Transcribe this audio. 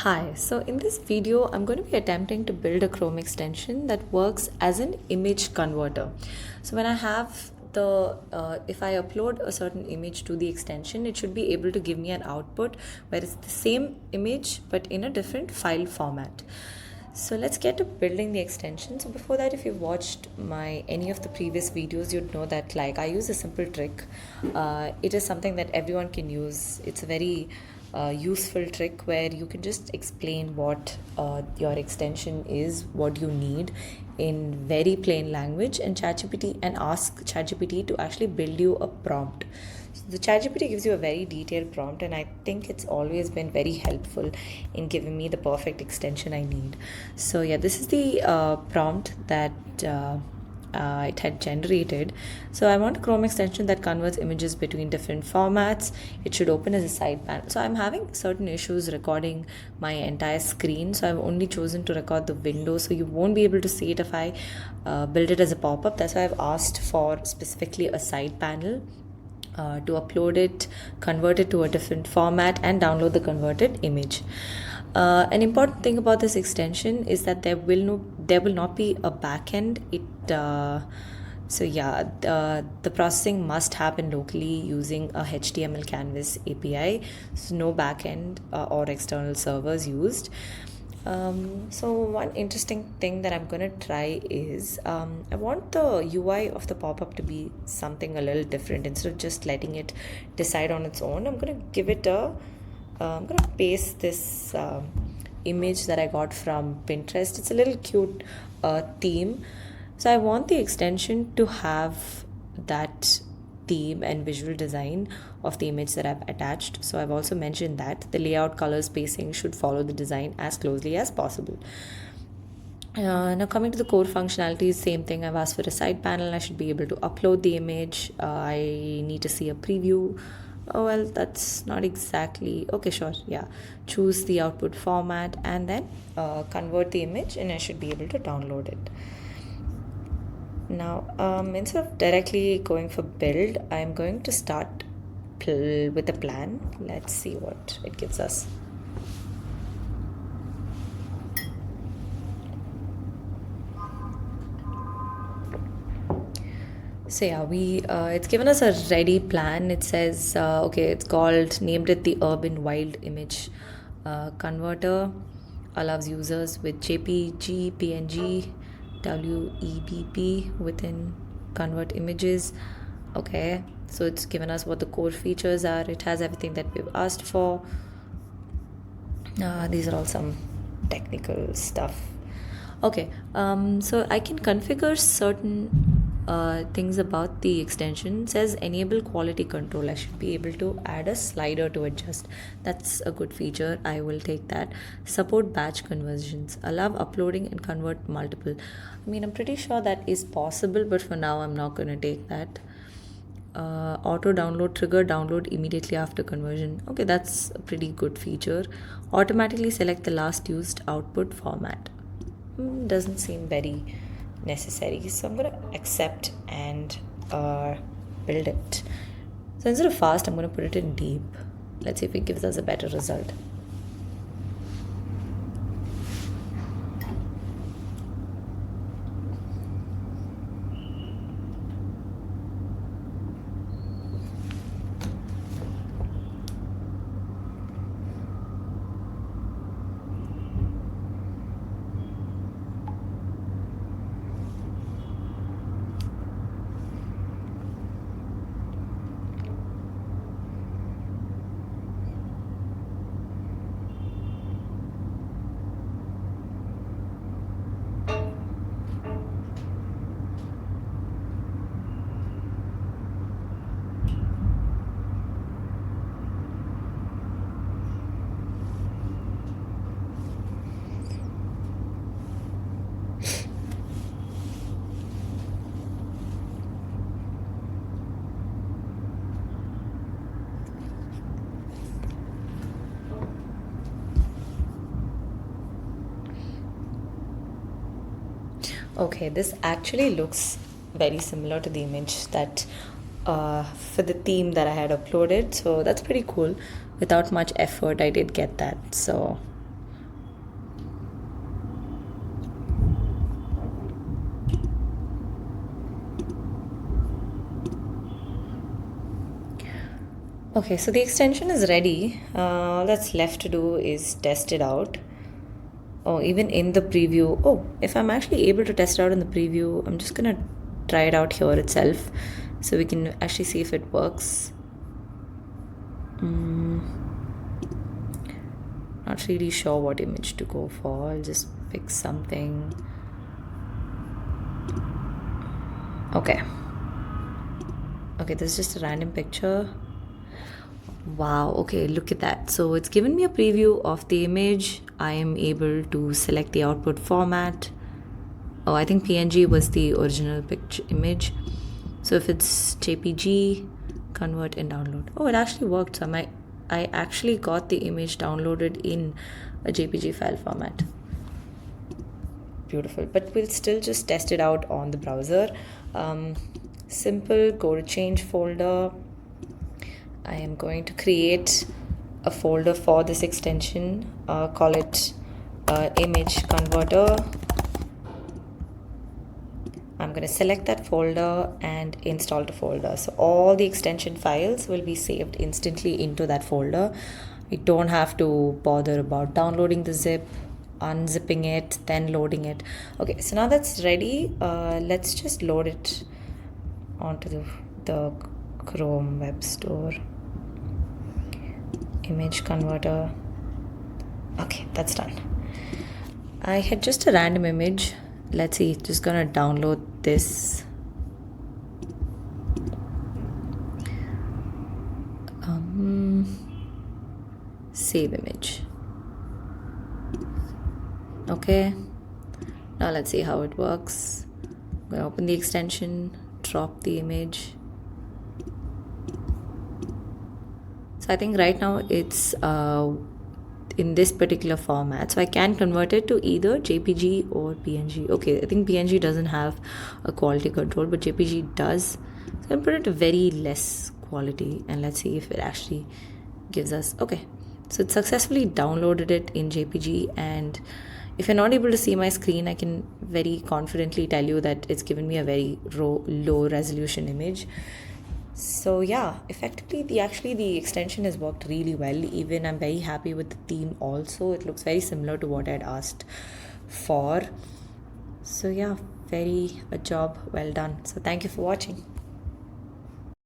Hi, so in this video, I'm going to be attempting to build a Chrome extension that works as an image converter. So when I have if I upload a certain image to the extension, it should be able to give me an output where it's the same image but in a different file format. So let's get to building the extension. So before that, if you've watched any of the previous videos, you'd know that like I use a simple trick. It is something that everyone can use. It's a very useful trick where you can just explain what your extension is, what you need in very plain language, and ask ChatGPT to actually build you a prompt. So the ChatGPT gives you a very detailed prompt, and I think it's always been very helpful in giving me the perfect extension I need. So yeah, this is the prompt that it had generated. So I want a Chrome extension that converts images between different formats. It should open as a side panel. So I'm having certain issues recording my entire screen, so I've only chosen to record the window, so you won't be able to see it if I build it as a pop-up. That's why I've asked for specifically a side panel to upload it, convert it to a different format, and download the converted image. An important thing about this extension is that there will not be a backend. The processing must happen locally using a HTML canvas API. So no backend or external servers used. So one interesting thing that I'm going to try is I want the UI of the pop-up to be something a little different. Instead of just letting it decide on its own, I'm going to give it I'm going to paste this image that I got from Pinterest. It's a little cute theme. So I want the extension to have that theme and visual design of the image that I've attached. So I've also mentioned that the layout, color, spacing should follow the design as closely as possible. Now coming to the core functionalities, same thing. I've asked for a side panel. I should be able to upload the image. I need to see a preview. Oh well, that's not exactly okay. Sure, yeah. Choose the output format and then convert the image, and I should be able to download it. Now, instead of directly going for build, I'm going to start with a plan. Let's see what it gives us. So yeah, it's given us a ready plan. It says it's named it the Urban Wild Image Converter. Allows users with JPG, PNG, WEBP within convert images. Okay, so it's given us what the core features are. It has everything that we've asked for. These are all some technical stuff. Okay, so I can configure certain things about the extension. It says enable quality control. I should be able to add a slider to adjust. That's a good feature. I will take that. Support batch conversions. Allow uploading and convert multiple. I mean, I'm pretty sure that is possible, but for now, I'm not going to take that. Auto download trigger download immediately after conversion. Okay, that's a pretty good feature. Automatically select the last used output format. Doesn't seem very necessary, so I'm going to accept and build it. So instead of fast, I'm going to put it in deep. Let's see if it gives us a better result. Okay, this actually looks very similar to the image that for the theme that I had uploaded. So that's pretty cool. Without much effort, I did get that. So Okay, so the extension is ready. All that's left to do is test it out. Oh, even in the preview. Oh, if I'm actually able to test it out in the preview, I'm just gonna try it out here itself so we can actually see if it works. Not really sure what image to go for. I'll just pick something. Okay. Okay, this is just a random picture. Wow, okay, look at that. So it's given me a preview of the image. I am able to select the output format. Oh, I think PNG was the original picture image. So if it's JPG, convert and download. Oh, it actually worked. So I actually got the image downloaded in a JPG file format. Beautiful. But we'll still just test it out on the browser. Simple, go to change folder. I am going to create a folder for this extension, call it image converter. I'm going to select that folder and install the folder. So all the extension files will be saved instantly into that folder. We don't have to bother about downloading the zip, unzipping it, then loading it. Okay, so now that's ready. Let's just load it onto the Chrome Web Store. Image converter. Okay, that's done. I had just a random image. Let's see, just gonna download this. Save image. Okay, now let's see how it works. I'm gonna open the extension, drop the image. So I think right now it's in this particular format. So I can convert it to either JPG or PNG. Okay, I think PNG doesn't have a quality control, but JPG does. So I'm put it to very less quality and let's see if it actually gives us, okay. So it successfully downloaded it in JPG, and if you're not able to see my screen, I can very confidently tell you that it's given me a very low resolution image. So yeah, effectively the extension has worked really well. Even I'm very happy with the theme also. It looks very similar to what I'd asked for. So yeah, a job well done. So thank you for watching.